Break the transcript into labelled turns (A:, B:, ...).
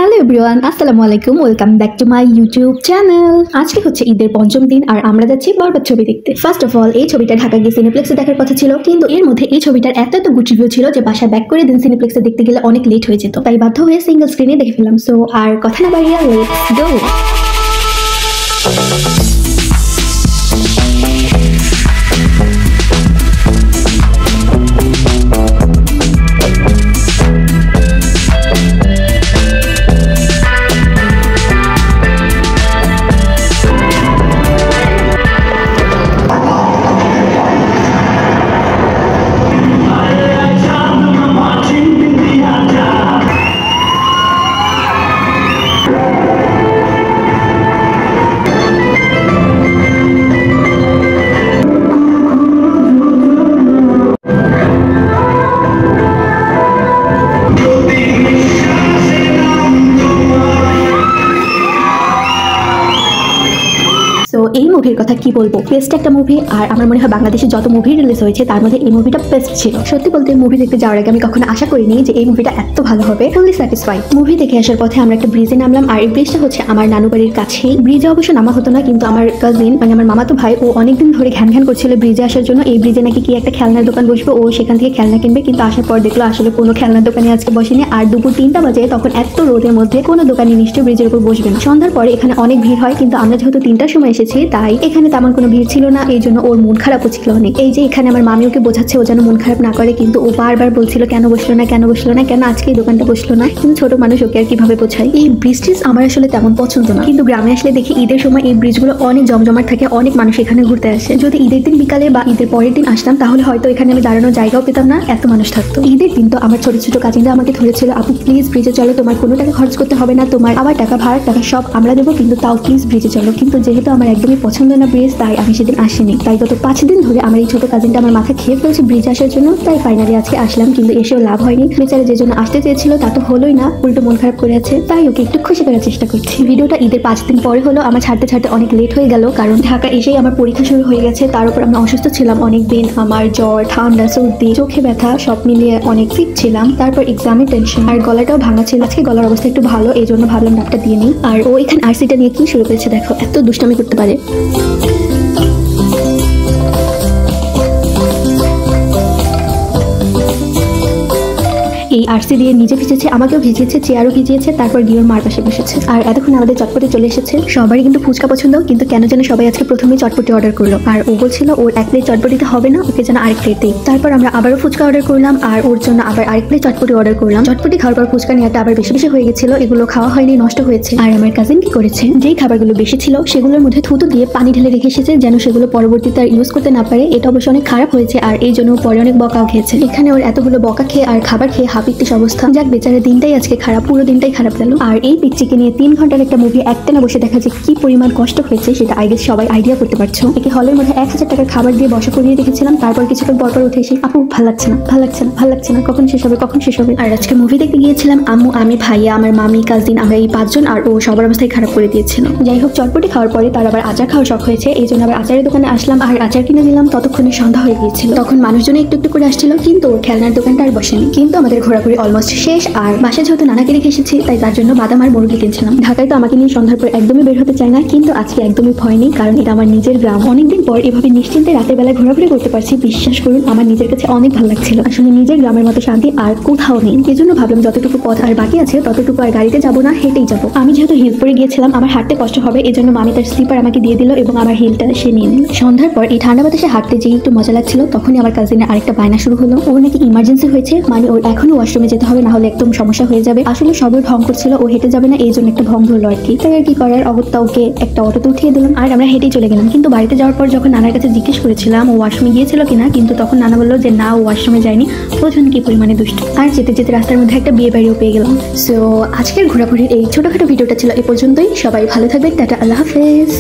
A: Hello everyone, আসসালামু আলাইকুম। Welcome back to my YouTube channel. আজকে হচ্ছে ঈদের পঞ্চম দিন আর আমরা যাচ্ছি বরবাদ ছবি দেখতে। ফার্স্ট অফ অল, এই ছবিটা ঢাকা গিয়ে সিনেপ্লেক্সে দেখার কথা ছিল, কিন্তু এর মধ্যে এই ছবিটার এত গুড রিভিউ ছিল যে বাসা ব্যাক করে দিন সিনেপ্লেক্সে দেখতে গেলে অনেক লেট হয়ে যেত, তাই বাধ্য হয়ে সিঙ্গেল স্ক্রিনে দেখে ফেললাম। সো আর কথা না বাড়িয়ে লেটস গো। তো এই মুভির কথা কি বলবো, বেস্ট একটা মুভি। আর আমার মনে হয় বাংলাদেশে যত মুভি রিলিজ হয়েছে তার মধ্যে এই মুভিটা বেস্ট ছিল। সত্যি বলতে মুভি দেখতে যাওয়ার আগে আমি কখনো আশা করিনি যে এই মুভিটা এত ভালো হবে। Fully satisfied. মুভি দেখে আসার পথে আমরা একটা ব্রিজে নামলাম, আর এই ব্রিজটা হচ্ছে আমার নানু বাড়ির কাছেই। ব্রিজে অবশ্য নামা হতো না, কিন্তু আমার কাজিন মানে আমার মামাতো ভাই ও অনেকদিন ধরে ঘ্যান করছিল ব্রিজে আসার জন্য। এই ব্রিজে নাকি কি একটা খেলনার দোকান বসবে, ও সেখান থেকে খেলনা কিনবে, কিন্তু আসার পর দেখলো আসলে কোনো খেলনার দোকানে আজকে বসেনি। আর দুপুর 3টা বাজে, তখন এত রোদের মধ্যে কোনো দোকানে নিশ্চয়ই ব্রিজের উপর বসবে না। সন্ধ্যার পরে এখানে অনেক ভিড় হয়, কিন্তু আমরা যেহেতু 3টার সময় এসেছি তাই এখানে তেমন কোনো ভিড় ছিল না। এই জন্য ওর মন খারাপও ছিল অনেক। এই যে এখানে আমার মামি ওকে বোঝাচ্ছে ও যেন মন খারাপ না করে, কিন্তু ও বারবার বলছিল কেন বসলো না, কেন বসলো না, কেন আজকে এই দোকানটা বসলো না। কিন্তু ছোট মানুষ, ওকে আর কিভাবে বোঝাই। এই ব্রিজ আমার আসলে তেমন পছন্দ না, কিন্তু গ্রামে আসলে দেখি ঈদের সময় এই ব্রিজগুলো অনেক জমজমাট থাকে, অনেক মানুষ এখানে ঘুরতে আসে। যদি ঈদের দিন বিকালে বা ঈদের পরের দিন আসতাম তাহলে হয়তো এখানে আমি দাঁড়ানোর জায়গাও পেতাম না, এত মানুষ থাকতো। ঈদের দিন তো আমার ছোট ছোট কাজিনরা আমাকে ধরেছিল, আপু প্লিজ ব্রিজে চলো, তোমার কোনো টাকা খরচ করতে হবে না, তোমার আবার টাকা ভাড়ার টাকা সব আমরা দেবো, কিন্তু তাও প্লিজ ব্রিজে চলো। কিন্তু যেহেতু আমার একদমই পছন্দ না ব্রিজ, তাই আমি সেদিন আসিনি। তাই গত 5 দিন ধরে আমার এই ছোট কাজিনটা আমার মাথা খেয়ে ফেলছে ব্রিজ আসার জন্য। তাই ফাইনালি আজকে আসলাম, কিন্তু এসেও লাভ হয়নি। বেচারা যে জন্য আসতে চেয়েছিল তা তো হলোই না, উল্টো মন খারাপ করে আছে। তাই ওকে একটু খুশি করার চেষ্টা করছি। ভিডিওটা ঈদের 5 দিন পরে হলো। আমার ছাড়তে অনেক লেট হয়ে গেল, কারণ ঢাকা এসেই আমার পরীক্ষা শুরু হয়ে গেছে। তার উপর আমি অসুস্থ ছিলাম অনেক দিন। আমার জ্বর, ঠান্ডা, সর্দি, চোখে ব্যথা সব মিলিয়ে অনেক ফিট ছিলাম। তারপর এক্সামের টেনশন, আর গলাটাও ভাঙা ছিল। আজকে গলার অবস্থা একটু ভালো, এই জন্য ভাবলাম ডাক্তার দিয়ে নিই। আর ও এখানে আরসিটা নিয়ে কি শুরু করেছে দেখো, এত দুষ্টামি করতে পারে। এই আরসি দিয়ে নিজে ভিজেছে, আমাকেও ভিজিয়েছে, চেয়ারও ভিজিয়েছে, তারপর গিয়ে মার পাশে বসেছে। আর এতক্ষণ আমাদের চটপটি চলে এসেছে। সবারই কিন্তু ফুচকা পছন্দ, কিন্তু কেন যেন সবাই আজকে প্রথমেই চটপটি অর্ডার করলো। আর ও বলছিল ওর 1 প্লেট চটপটিতে হবে না, ওকে যেন আরেক প্লেট দিই। তারপর আমরা আবারও ফুচকা অর্ডার করলাম, আর ওর জন্য আবার আরেক প্লেট চটপটি অর্ডার করলাম। চটপটি খাওয়ার পর ফুচকা নেওয়াটা আবার বেশি বেশি হয়ে গেছিল, এগুলো খাওয়া হয়নি, নষ্ট হয়েছে। আর আমার কাজিন কি করেছে, যেই খাবারগুলো বেশি ছিল সেগুলোর মধ্যে থুতু দিয়ে পানি ঢেলে রেখে এসেছে, যেন সেগুলো পরবর্তীতে আর ইউজ করতে না পারে। এটা অবশ্য অনেক খারাপ হয়েছে, আর এই জন্য পরে অনেক বকাও খেয়েছে। এখানে ওর এতগুলো বকা খেয়ে আর খাবার খেয়ে হাপিত্তিস অবস্থা। যাক, বেচারা দিনটাই আজকে খারাপ, পুরো দিনটাই খারাপ গেল। আর এই পিচ্চিকে নিয়ে 3 ঘন্টার একটা মুভি একটানা বসে দেখা যে কি পরিমাণ কষ্ট হয়েছে, সেটা আই গেস সবাই আইডিয়া করতে পারছো। একে হলের মধ্যে 1000 টাকার খাবার দিয়ে বসা করিয়ে রেখেছিলাম। তারপর কিছুক্ষণ পরপর উঠে এসে আপু ভাল লাগছে না, ভাল লাগছে না, ভাল লাগছে না, কখন শেষ হবে, কখন শেষ হবে। আর আজকে মুভি দেখতে গিয়েছিলাম আম্মু, আমি, ভাইয়া, আমার মামি, কাজিন, আমরা এই 5 জন। আর ও সবার অবস্থায় খারাপ করে দিয়েছিল। যাই হোক, চটপটি খাওয়ার পরে তার আবার আচার খাওয়ার শখ হয়েছে, এই জন্য আবার আচারের দোকানে আসলাম আর আচার কিনে নিলাম। ততক্ষণে সন্ধ্যা হয়ে গিয়েছিল, তখন মানুষজন একটু একটু করে আসছিল, কিন্তু ওর খেলনার দোকানটা আর বসেনি। কিন্তু আমাদের ঘোরাঘুরি অলমোস্ট শেষ। আর বাসায় যেহেতু নানাকে রেখে এসেছি, তাই তার জন্য বাদাম আর মুরগি কিনছিলাম। ঢাকায় তো আমাকে নিয়ে সন্ধ্যার পর একদমই বের হতে চায় না, কিন্তু আজকে একদমই ভয় নেই, কারণ এটা আমার নিজের গ্রাম। অনেকদিন পর এভাবে নিশ্চিন্তে রাতের বেলা ঘোরাঘুরি করতে পারছি। বিশ্বাস করুন, আমার নিজের কাছে অনেক ভালো লাগছিল। আসলে নিজের গ্রামের মতো শান্তি আর কোথাও নেই। এজন্য ভাবলাম যতটুকু পথ আর বাকি আছে ততটুকু আর গাড়িতে যাবো না, হেঁটেই যাবো। আমি যেহেতু হিল পরে গিয়েছিলাম, আমার হাঁটতে কষ্ট হবে, এজন্য মামি তার স্লিপার আমাকে দিয়ে দিল এবং আমার হিলটা সে নিয়ে নিল। সন্ধ্যার পর এই ঠান্ডা বাতাসে হাঁটতে যেই একটু মজা লাগছিল, তখনই আমার কাজিনের আরেকটা বায়না শুরু হলো। ওর নাকি ইমার্জেন্সি হয়েছে, মানে ওর এখনো ওয়াশরুমে যেতে হবে, না হলে একদম সমস্যা হয়ে যাবে। আসলে সবই ঢং করছিল, ও হেঁটে যাবে না, এই জন্য একটা ঢং ধরলো আর কি। তাই আর কি করার, অগত্যা ওকে একটা অটোতে উঠিয়ে দিলাম আর আমরা হেঁটেই চলে গেলাম। কিন্তু বাড়িতে যাওয়ার পর যখন নানার কাছে জিজ্ঞেস করেছিলাম ও ওয়াশরুমে গিয়েছিল কিনা, কিন্তু তখন নানা বললো যে না, ও ওয়াশরুমে যায়নি। বোঝুন কি পরিমাণে দুষ্ট। আর যেতে যেতে রাস্তার মধ্যে একটা বিয়ে বাড়িও পেয়ে গেলাম। সো আজকের ঘোরাঘুরির এই ছোটখাটো ভিডিওটা ছিল এ পর্যন্তই। সবাই ভালো থাকবেন, টাটা, আল্লাহ হাফেজ।